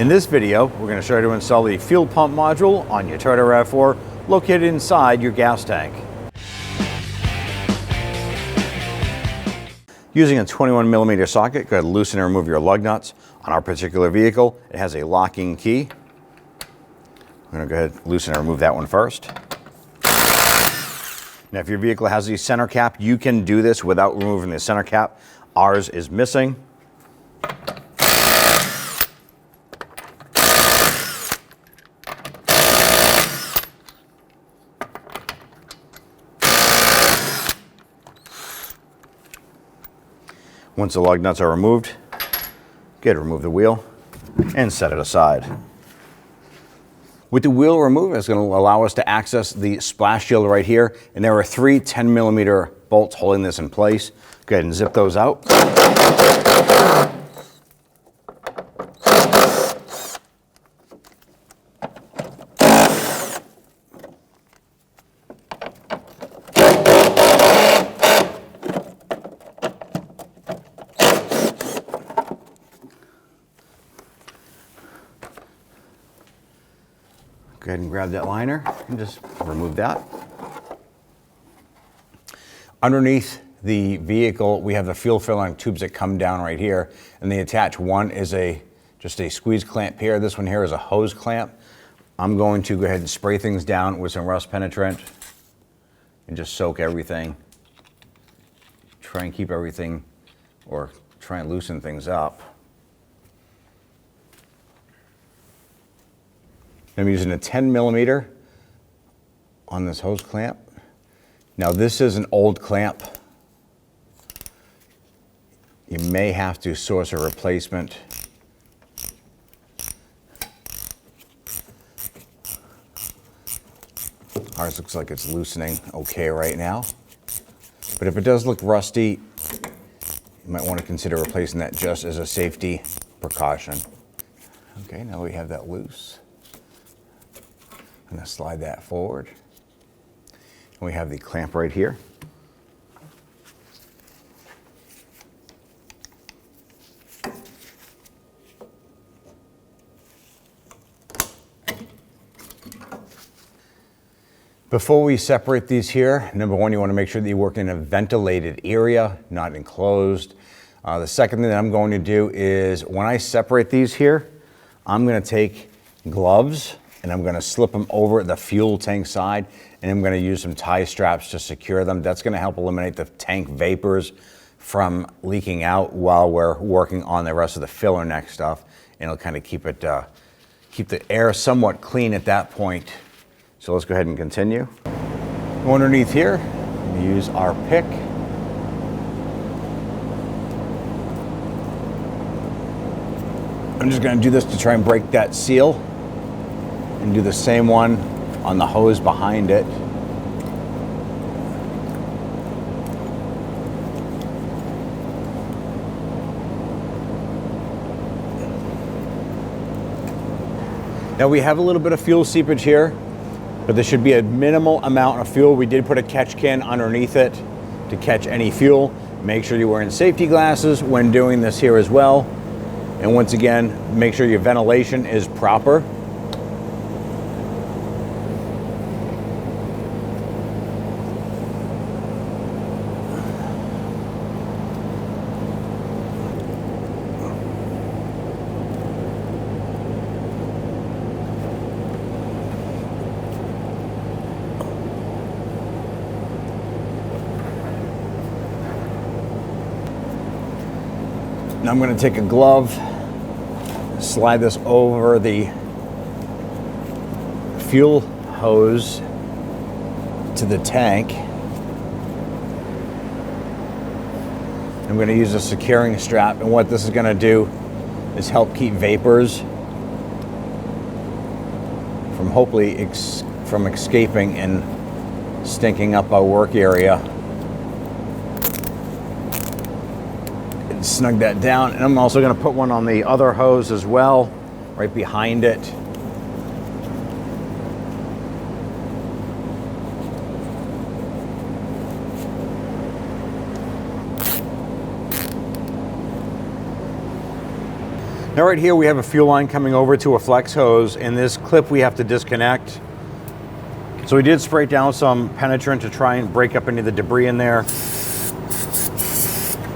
In this video, we're going to show you to install the fuel pump module on your Toyota RAV4 located inside your gas tank. Using a 21mm socket, go ahead and loosen and remove your lug nuts. On our particular vehicle, it has a locking key. I'm going to go ahead and loosen and remove that one first. Now, if your vehicle has the center cap, you can do this without removing the center cap. Ours is missing. Once the lug nuts are removed, go ahead and remove the wheel and set it aside. With the wheel removed, it's going to allow us to access the splash shield right here, and there are 3 10mm bolts holding this in place. Go ahead and zip those out. Go ahead and grab that liner and just remove that. Underneath the vehicle, we have the fuel filling tubes that come down right here, and the attached one is just a squeeze clamp here. This one here is a hose clamp. I'm going to go ahead and spray things down with some rust penetrant and just soak everything. Try and keep everything, or try and loosen things up. I'm using a 10mm on this hose clamp. Now, this is an old clamp. You may have to source a replacement. Ours looks like it's loosening okay right now. But if it does look rusty, you might want to consider replacing that just as a safety precaution. Okay, now we have that loose. I'm going to slide that forward. And we have the clamp right here. Before we separate these here, number one, you want to make sure that you work in a ventilated area, not enclosed. The second thing that I'm going to do is when I separate these here, I'm going to take gloves and I'm going to slip them over the fuel tank side, and I'm going to use some tie straps to secure them. That's going to help eliminate the tank vapors from leaking out while we're working on the rest of the filler neck stuff, and it'll kind of keep the air somewhat clean at that point. So let's go ahead and continue. Go underneath here, we use our pick. I'm just going to do this to try and break that seal, and do the same one on the hose behind it. Now we have a little bit of fuel seepage here, but there should be a minimal amount of fuel. We did put a catch can underneath it to catch any fuel. Make sure you're wearing safety glasses when doing this here as well. And once again, make sure your ventilation is proper. Now I'm going to take a glove, slide this over the fuel hose to the tank. I'm going to use a securing strap, and what this is going to do is help keep vapors from hopefully from escaping and stinking up our work area. Snug that down, and I'm also going to put one on the other hose as well, right behind it. Now right here we have a fuel line coming over to a flex hose, and this clip we have to disconnect. So we did spray down some penetrant to try and break up any of the debris in there.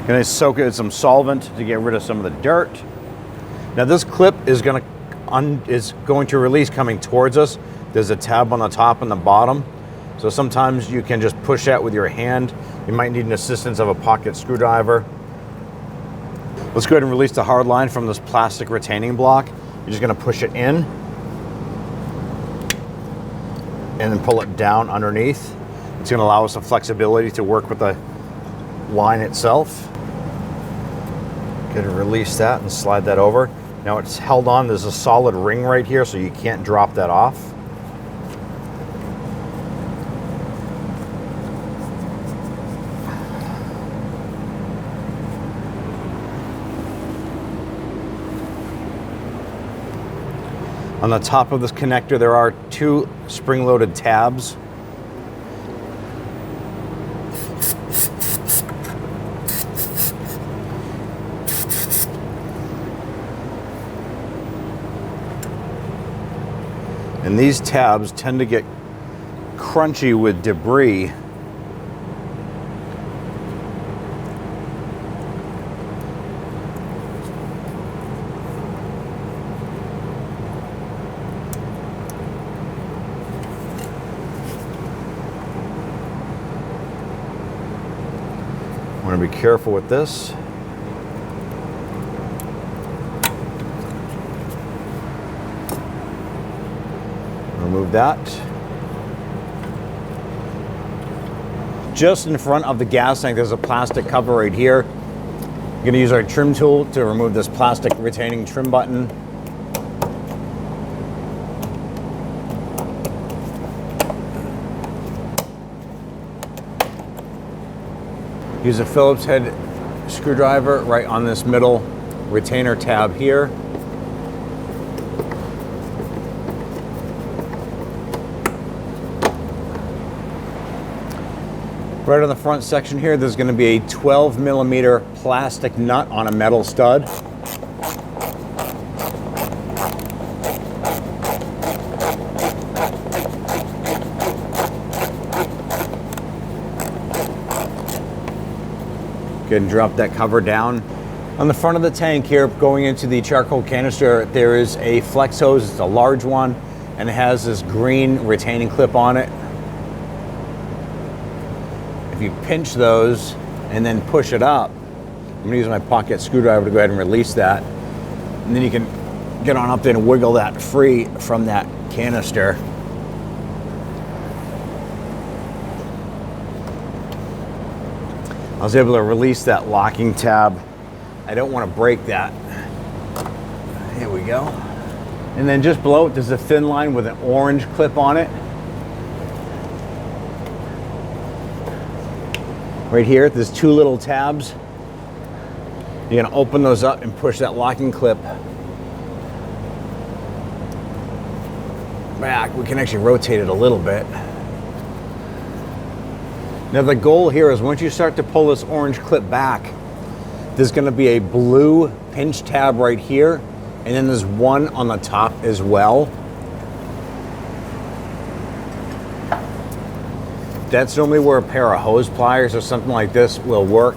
Gonna soak it in some solvent to get rid of some of the dirt. Now this clip is going to release coming towards us. There's a tab on the top and the bottom. So sometimes you can just push that with your hand. You might need an assistance of a pocket screwdriver. Let's go ahead and release the hard line from this plastic retaining block. You're just going to push it in and then pull it down underneath. It's going to allow us some flexibility to work with the line itself. Go ahead and release that and slide that over. Now it's held on. There's a solid ring right here, so you can't drop that off. On the top of this connector, there are two spring-loaded tabs. And these tabs tend to get crunchy with debris. Want to be careful with this. Remove that. Just in front of the gas tank, there's a plastic cover right here. We're going to use our trim tool to remove this plastic retaining trim button. Use a Phillips head screwdriver right on this middle retainer tab here. Right on the front section here, there's going to be a 12mm plastic nut on a metal stud. Go ahead and drop that cover down. On the front of the tank here, going into the charcoal canister, there is a flex hose. It's a large one, and it has this green retaining clip on it. If you pinch those and then push it up, I'm gonna use my pocket screwdriver to go ahead and release that. And then you can get on up there and wiggle that free from that canister. I was able to release that locking tab. I don't want to break that. Here we go. And then just below it, there's a thin line with an orange clip on it. Right here, there's two little tabs. You're gonna open those up and push that locking clip back. We can actually rotate it a little bit. Now the goal here is once you start to pull this orange clip back, there's going to be a blue pinch tab right here, and then there's one on the top as well. That's normally where a pair of hose pliers or something like this will work.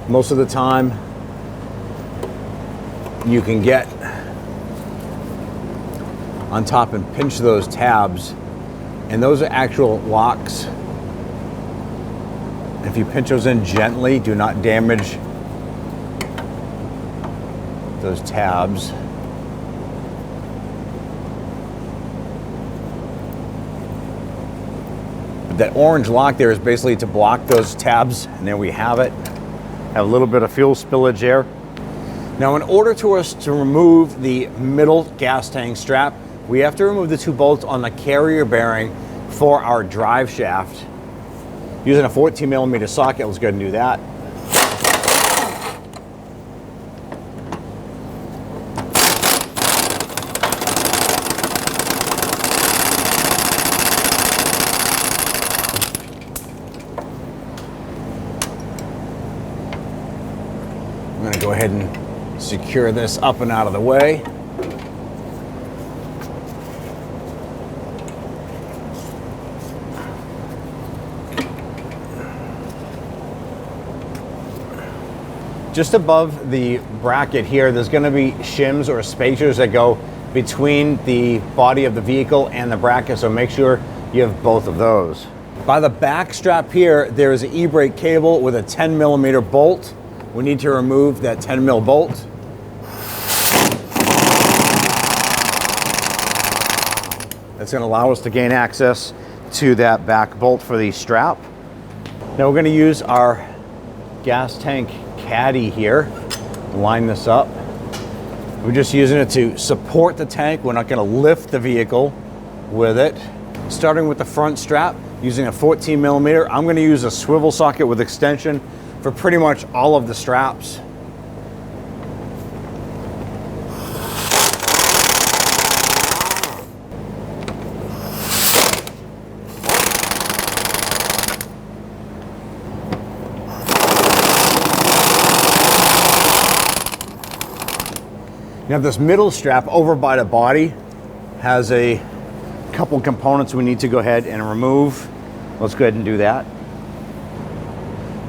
Most of the time, you can get on top and pinch those tabs, and those are actual locks. If you pinch those in gently, do not damage those tabs. But that orange lock there is basically to block those tabs, and there we have it. Have a little bit of fuel spillage there. Now, in order to us to remove the middle gas tank strap, we have to remove the two bolts on the carrier bearing for our drive shaft. Using a 14mm socket, let's go ahead and do that. I'm going to go ahead and Secure this up and out of the way. Just above the bracket here, there's going to be shims or spacers that go between the body of the vehicle and the bracket, so make sure you have both of those. By the back strap here, there is an e-brake cable with a 10mm bolt. We need to remove that 10mm bolt. That's going to allow us to gain access to that back bolt for the strap. Now we're going to use our gas tank caddy here. Line this up. We're just using it to support the tank. We're not going to lift the vehicle with it. Starting with the front strap, using a 14mm, I'm going to use a swivel socket with extension for pretty much all of the straps. Now this middle strap over by the body has a couple components we need to go ahead and remove. Let's go ahead and do that.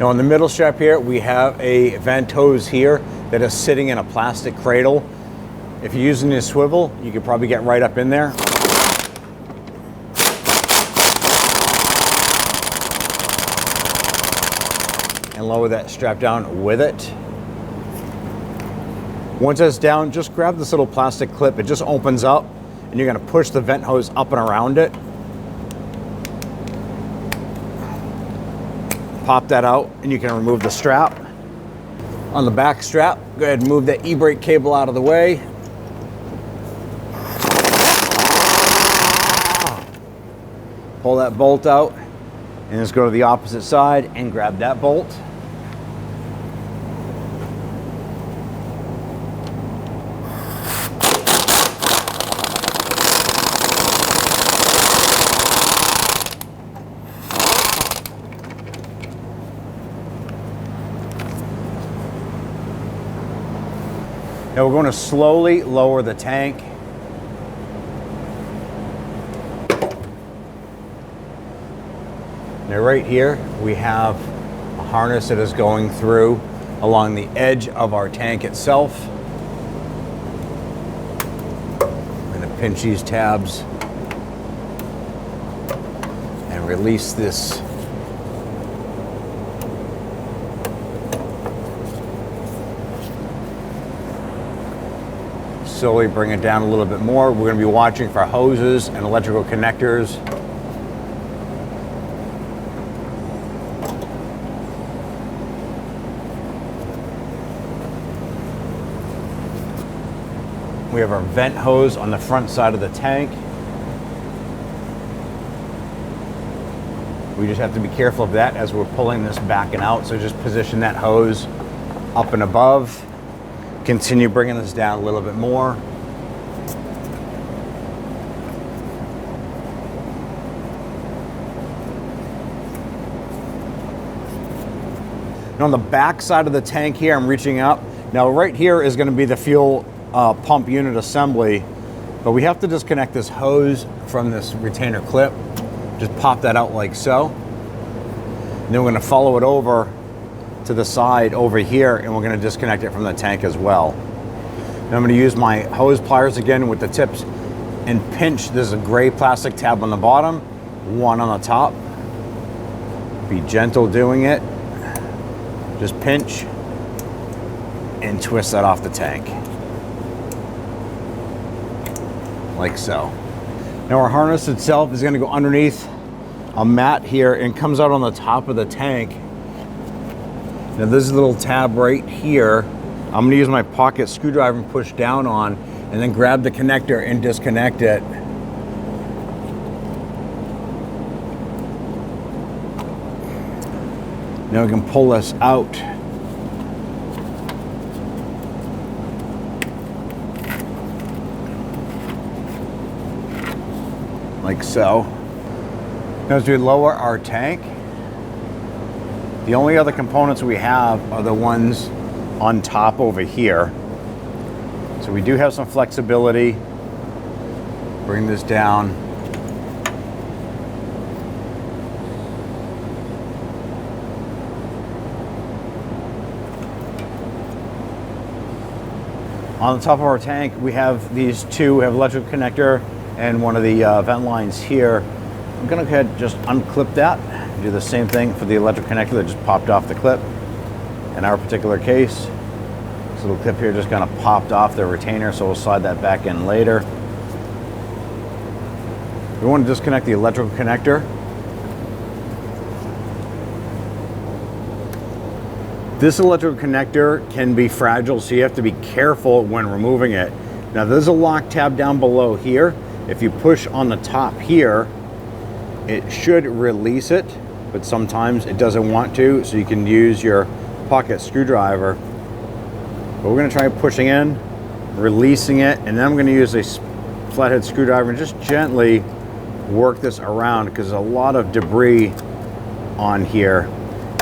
Now on the middle strap here, we have a vent hose here that is sitting in a plastic cradle. If you're using this swivel, you could probably get right up in there. And lower that strap down with it. Once that's down, just grab this little plastic clip. It just opens up and you're gonna push the vent hose up and around it. Pop that out and you can remove the strap. On the back strap, go ahead and move that e-brake cable out of the way. Pull that bolt out and just go to the opposite side and grab that bolt. Now we're going to slowly lower the tank. Now right here we have a harness that is going through along the edge of our tank itself. I'm going to pinch these tabs and release this . Slowly bring it down a little bit more. We're going to be watching for hoses and electrical connectors. We have our vent hose on the front side of the tank. We just have to be careful of that as we're pulling this back and out. So just position that hose up and above. Continue bringing this down a little bit more. And on the back side of the tank here, I'm reaching up. Now right here is going to be the fuel pump unit assembly, but we have to disconnect this hose from this retainer clip. Just pop that out like so. And then we're going to follow it over to the side over here, and we're going to disconnect it from the tank as well. Now I'm going to use my hose pliers again with the tips and pinch. There's a gray plastic tab on the bottom, one on the top. Be gentle doing it. Just pinch and twist that off the tank. Like so. Now our harness itself is going to go underneath a mat here and comes out on the top of the tank. Now there's a little tab right here. I'm going to use my pocket screwdriver and push down on, and then grab the connector and disconnect it. Now we can pull this out. Like so. Now as we lower our tank, the only other components we have are the ones on top over here. So we do have some flexibility. Bring this down. On the top of our tank, we have these two. We have electrical connector and one of the vent lines here. I'm gonna go ahead and just unclip that. Do the same thing for the electric connector that just popped off the clip. In our particular case, this little clip here just kind of popped off the retainer, so we'll slide that back in later. We want to disconnect the electrical connector. This electrical connector can be fragile, so you have to be careful when removing it. Now there's a lock tab down below here. If you push on the top here, it should release it, but sometimes it doesn't want to, so you can use your pocket screwdriver. But we're gonna try pushing in, releasing it, and then I'm gonna use a flathead screwdriver and just gently work this around because there's a lot of debris on here.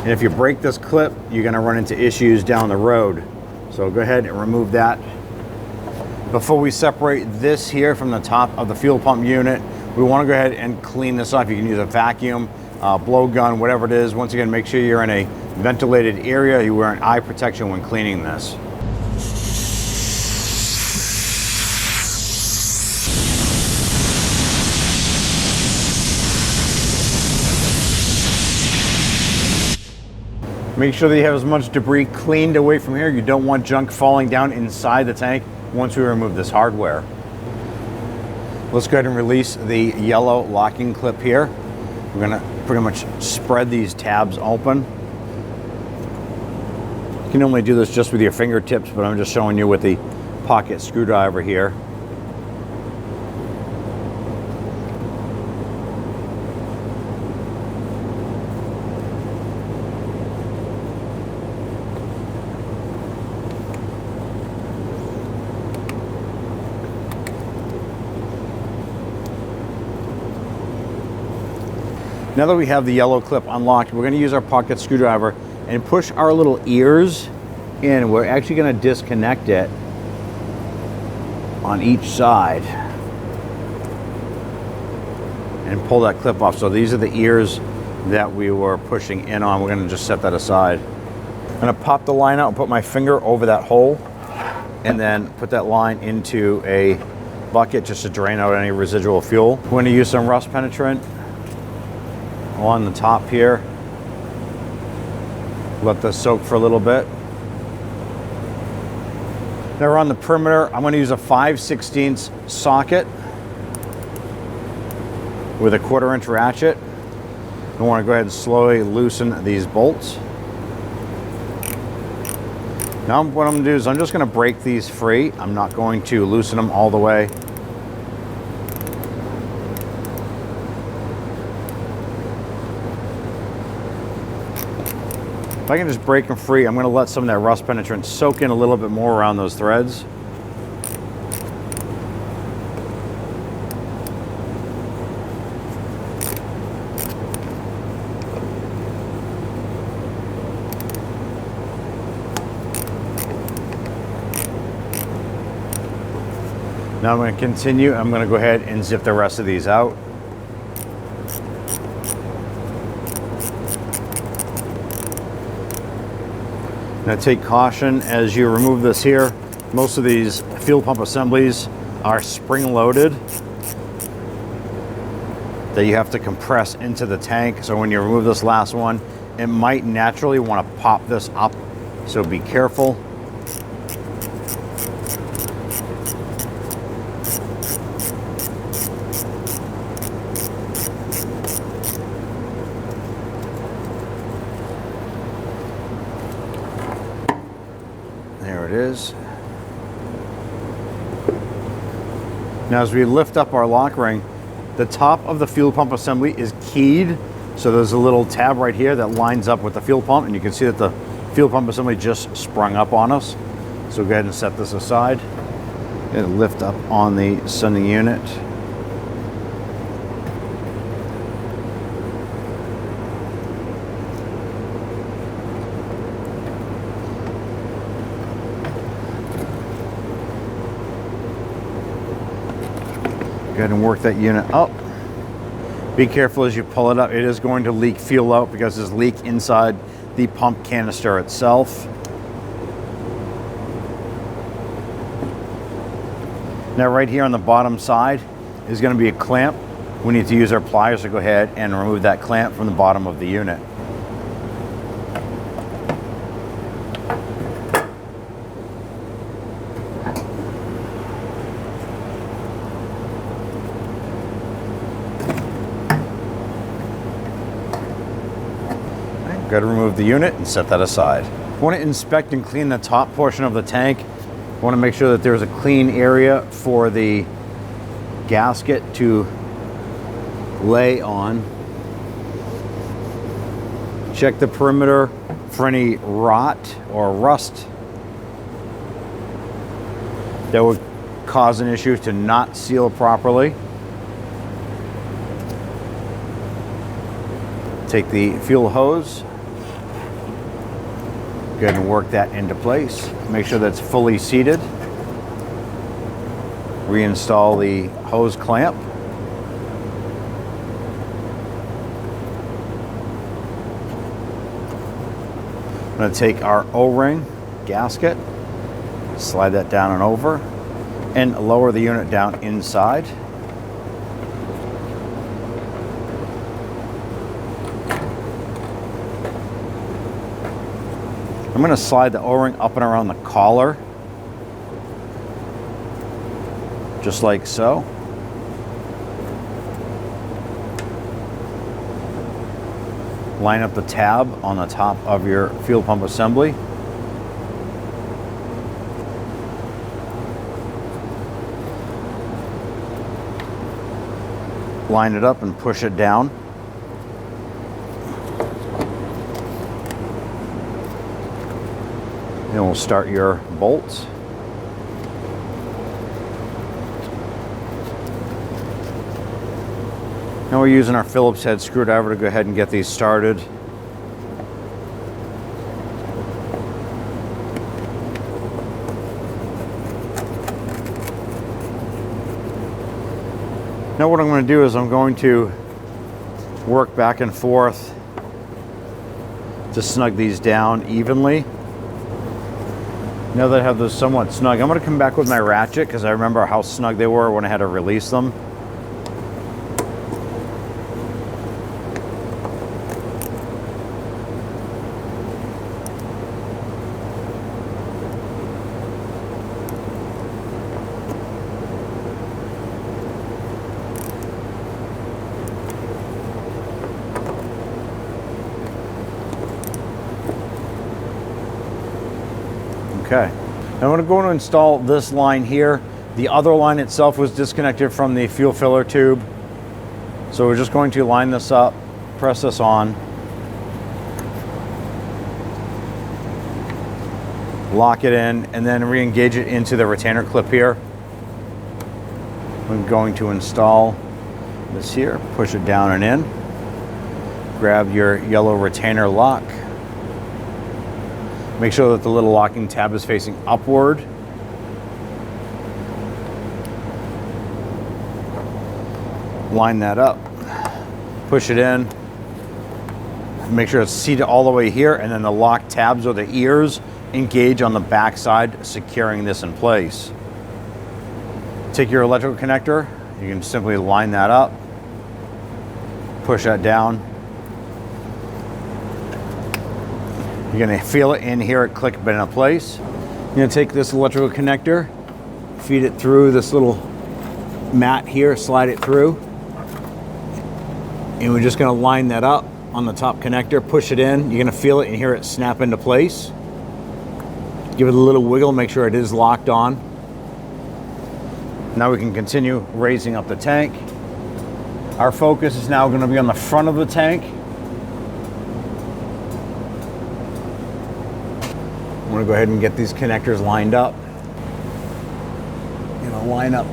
And if you break this clip, you're gonna run into issues down the road. So go ahead and remove that. Before we separate this here from the top of the fuel pump unit, we wanna go ahead and clean this off. You can use a vacuum, blowgun, whatever it is. Once again, make sure you're in a ventilated area. You wear an eye protection when cleaning this. Make sure that you have as much debris cleaned away from here. You don't want junk falling down inside the tank once we remove this hardware. Let's go ahead and release the yellow locking clip here. We're gonna pretty much spread these tabs open. You can normally do this just with your fingertips, but I'm just showing you with the pocket screwdriver here. Now that we have the yellow clip unlocked, we're going to use our pocket screwdriver and push our little ears in. We're actually going to disconnect it on each side and pull that clip off. So these are the ears that we were pushing in on. We're going to just set that aside. I'm going to pop the line out and put my finger over that hole and then put that line into a bucket just to drain out any residual fuel. We're going to use some rust penetrant on the top here. Let this soak for a little bit. Now we're on the perimeter. I'm going to use a 5/16 socket with a 1/4 inch ratchet. I want to go ahead and slowly loosen these bolts. Now what I'm going to do is I'm just going to break these free. I'm not going to loosen them all the way. If I can just break them free, I'm going to let some of that rust penetrant soak in a little bit more around those threads. Now I'm going to continue. I'm going to go ahead and zip the rest of these out. Now take caution as you remove this here. Most of these fuel pump assemblies are spring loaded that you have to compress into the tank. So when you remove this last one, it might naturally want to pop this up. So be careful. There it is. Now as we lift up our lock ring, the top of the fuel pump assembly is keyed. So there's a little tab right here that lines up with the fuel pump, and you can see that the fuel pump assembly just sprung up on us. So go ahead and set this aside and lift up on the sending unit. ahead and work that unit up. Be careful as you pull it up. It is going to leak fuel out because there's leak inside the pump canister itself. Now right here on the bottom side is going to be a clamp. We need to use our pliers to go ahead and remove that clamp from the bottom of the unit. Got to remove the unit and set that aside. Want to inspect and clean the top portion of the tank. Want to make sure that there's a clean area for the gasket to lay on. Check the perimeter for any rot or rust that would cause an issue to not seal properly. Take the fuel hose, go ahead and work that into place. Make sure that's fully seated. Reinstall the hose clamp. I'm going to take our O-ring gasket, slide that down and over, and lower the unit down inside. I'm going to slide the O-ring up and around the collar, just like so. Line up the tab on the top of your fuel pump assembly. Line it up and push it down. And we'll start your bolts. Now we're using our Phillips head screwdriver to go ahead and get these started. Now what I'm going to do is I'm going to work back and forth to snug these down evenly. Now that I have those somewhat snug, I'm going to come back with my ratchet because I remember how snug they were when I had to release them. Okay, now I'm going to go and install this line here. The other line itself was disconnected from the fuel filler tube. So we're just going to line this up, press this on, lock it in, and then re-engage it into the retainer clip here. I'm going to install this here, push it down and in. Grab your yellow retainer lock. Make sure that the little locking tab is facing upward. Line that up, push it in, make sure it's seated all the way here, and then the lock tabs or the ears engage on the back side, securing this in place. Take your electrical connector, you can simply line that up, push that down. You're going to feel it and hear it click into place. You're going to take this electrical connector, feed it through this little mat here, slide it through. And we're just going to line that up on the top connector, push it in. You're going to feel it and hear it snap into place. Give it a little wiggle, make sure it is locked on. Now we can continue raising up the tank. Our focus is now going to be on the front of the tank. I'm going to go ahead and get these connectors lined up. I'm going to line up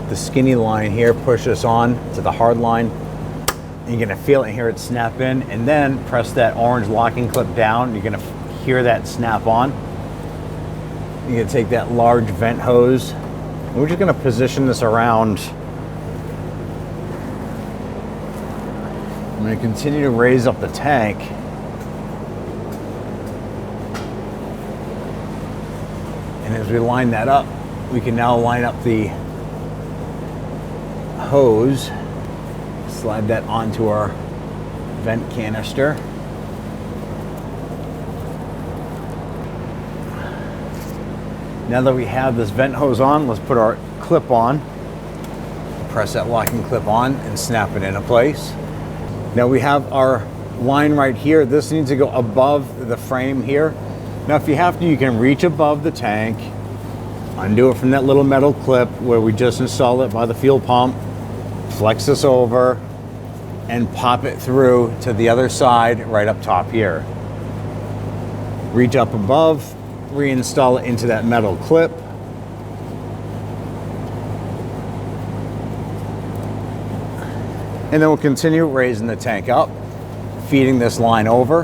the skinny line here, push this on to the hard line. And you're going to feel it and hear it snap in, and then press that orange locking clip down. You're going to hear that snap on. You're going to take that large vent hose. And we're just going to position this around I'm going to continue to raise up the tank. And as we line that up, we can now line up the hose, slide that onto our vent canister. Now that we have this vent hose on, let's put our clip on. Press that locking clip on and snap it into place. Now we have our line right here. This needs to go above the frame here. Now if you have to, you can reach above the tank, undo it from that little metal clip where we just installed it by the fuel pump, flex this over, and pop it through to the other side right up top here. Reach up above, reinstall it into that metal clip. And then we'll continue raising the tank up, feeding this line over.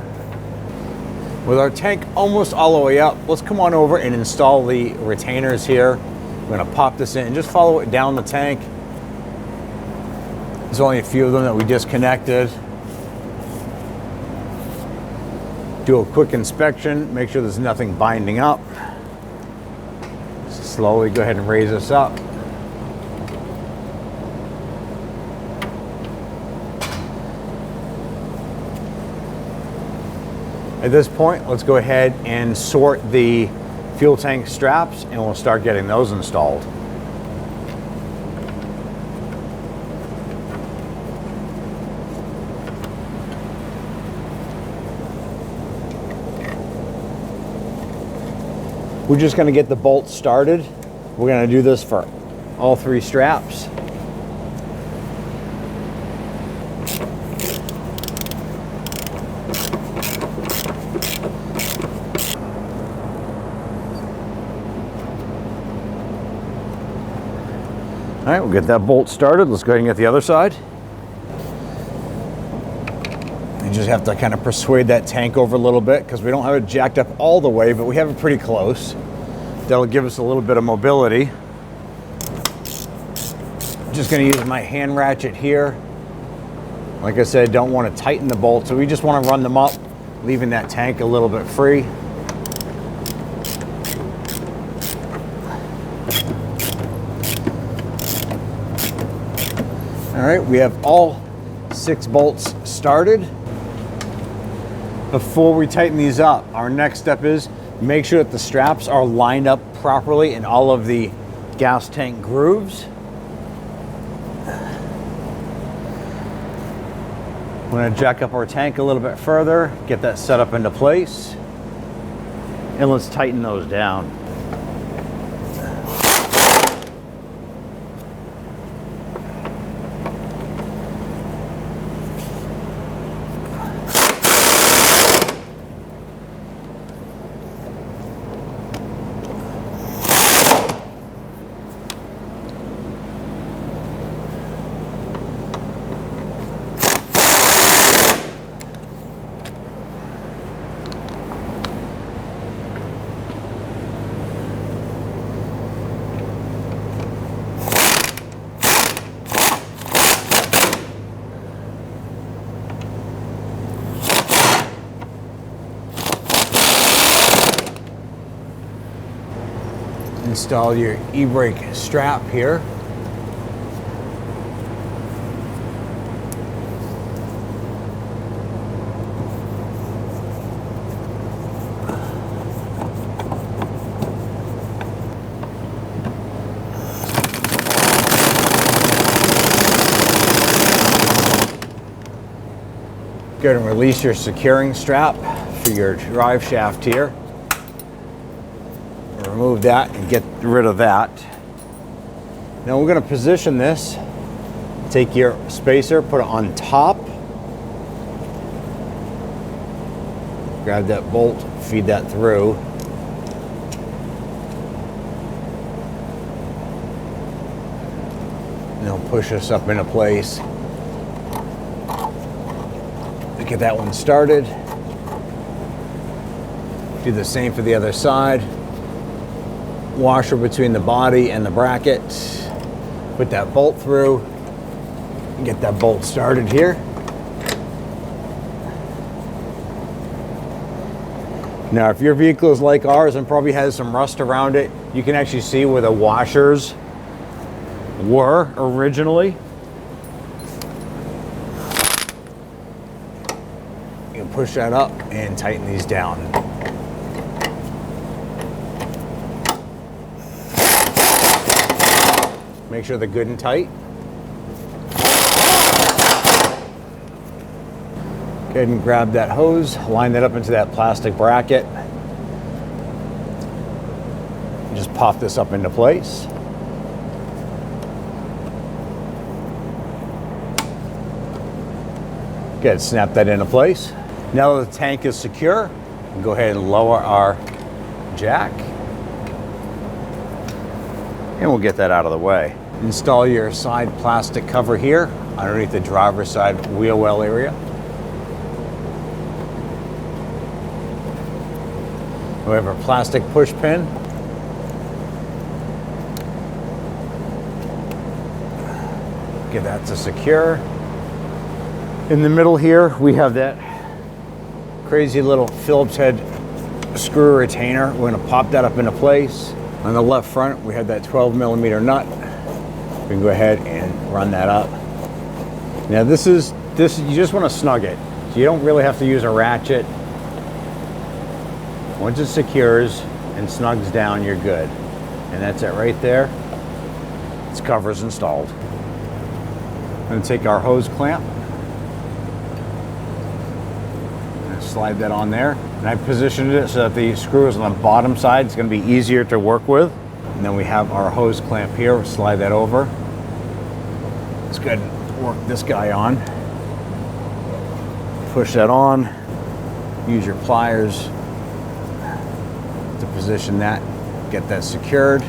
With our tank almost all the way up, let's come on over and install the retainers here. We're gonna pop this in and just follow it down the tank. There's only a few of them that we disconnected. Do a quick inspection, make sure there's nothing binding up. Slowly go ahead and raise this up. At this point, let's go ahead and sort the fuel tank straps and we'll start getting those installed. We're just going to get the bolts started. We're going to do this for all three straps. All right, we'll get that bolt started. Let's go ahead and get the other side. You just have to kind of persuade that tank over a little bit because we don't have it jacked up all the way, but we have it pretty close. That'll give us a little bit of mobility. I'm just going to use my hand ratchet here. Like I said, don't want to tighten the bolts, so we just want to run them up, leaving that tank a little bit free. All right, we have all 6 bolts started. Before we tighten these up, our next step is make sure that the straps are lined up properly in all of the gas tank grooves. We're going to jack up our tank a little bit further, get that set up into place, and let's tighten those down. Install your e-brake strap here. Go ahead and release your securing strap for your drive shaft here. Remove that and get rid of that. Now we're going to position this. Take your spacer, put it on top. Grab that bolt, feed that through. And it'll push us up into place. Get that one started. Do the same for the other side. Washer between the body and the bracket. Put that bolt through. Get that bolt started here. Now, if your vehicle is like ours and probably has some rust around it, you can actually see where the washers were originally. You can push that up and tighten these down. Make sure they're good and tight. Go ahead and grab that hose, line that up into that plastic bracket. Just pop this up into place. Go ahead, snap that into place. Now that the tank is secure, we'll go ahead and lower our jack. And we'll get that out of the way. Install your side plastic cover here underneath the driver's side wheel well area. We have our plastic push pin. Get that to secure. In the middle here, we have that crazy little Phillips head screw retainer. We're gonna pop that up into place. On the left front, we have that 12mm nut. We can go ahead and run that up. Now this you just wanna snug it. So you don't really have to use a ratchet. Once it secures and snugs down, you're good. And that's it right there. Its cover's installed. I'm gonna take our hose clamp. And slide that on there. And I positioned it so that the screw is on the bottom side. It's gonna be easier to work with. And then we have our hose clamp here. We'll slide that over. Let's go ahead and work this guy on. Push that on. Use your pliers to position that, get that secured.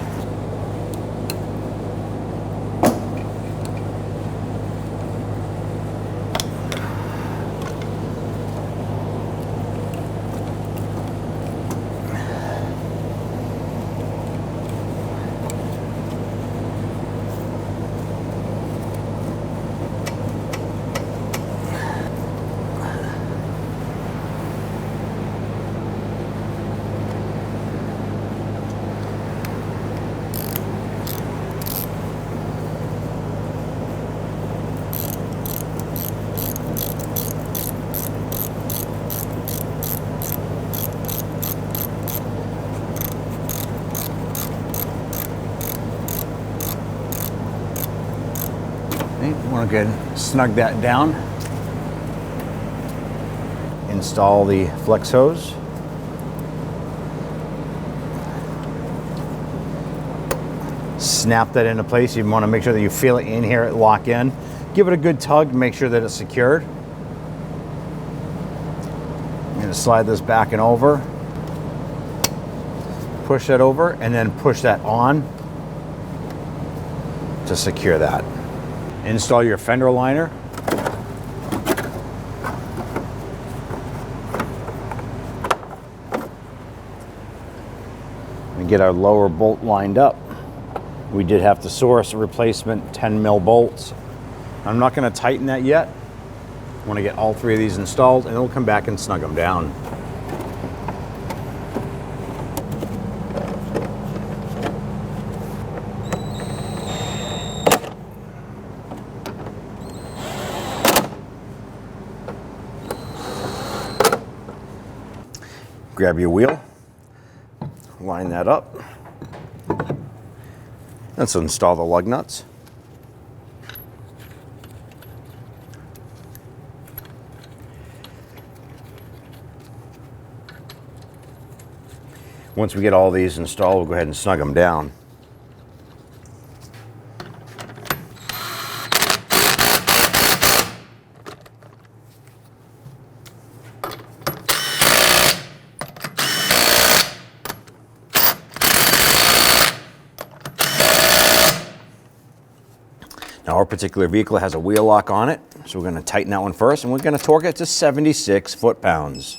Want to go ahead and snug that down. Install the flex hose. Snap that into place. You want to make sure that you feel it in here, it lock in. Give it a good tug, make sure that it's secured. I'm going to slide this back and over. Push that over and then push that on to secure that. Install your fender liner. And get our lower bolt lined up. We did have to source a replacement 10mm bolts. I'm not going to tighten that yet. I want to get all three of these installed and then we'll come back and snug them down. Grab your wheel, line that up. Let's install the lug nuts. Once we get all these installed, we'll go ahead and snug them down. Now our particular vehicle has a wheel lock on it, so we're going to tighten that one first, and we're going to torque it to 76 foot-pounds.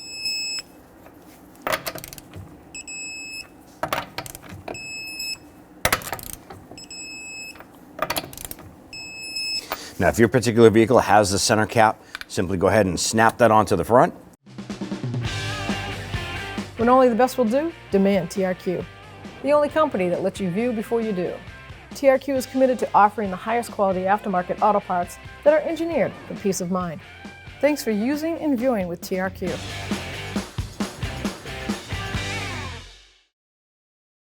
Now if your particular vehicle has the center cap, simply go ahead and snap that onto the front. When only the best will do, demand TRQ. The only company that lets you view before you do. TRQ is committed to offering the highest quality aftermarket auto parts that are engineered for peace of mind. Thanks for using and viewing with TRQ.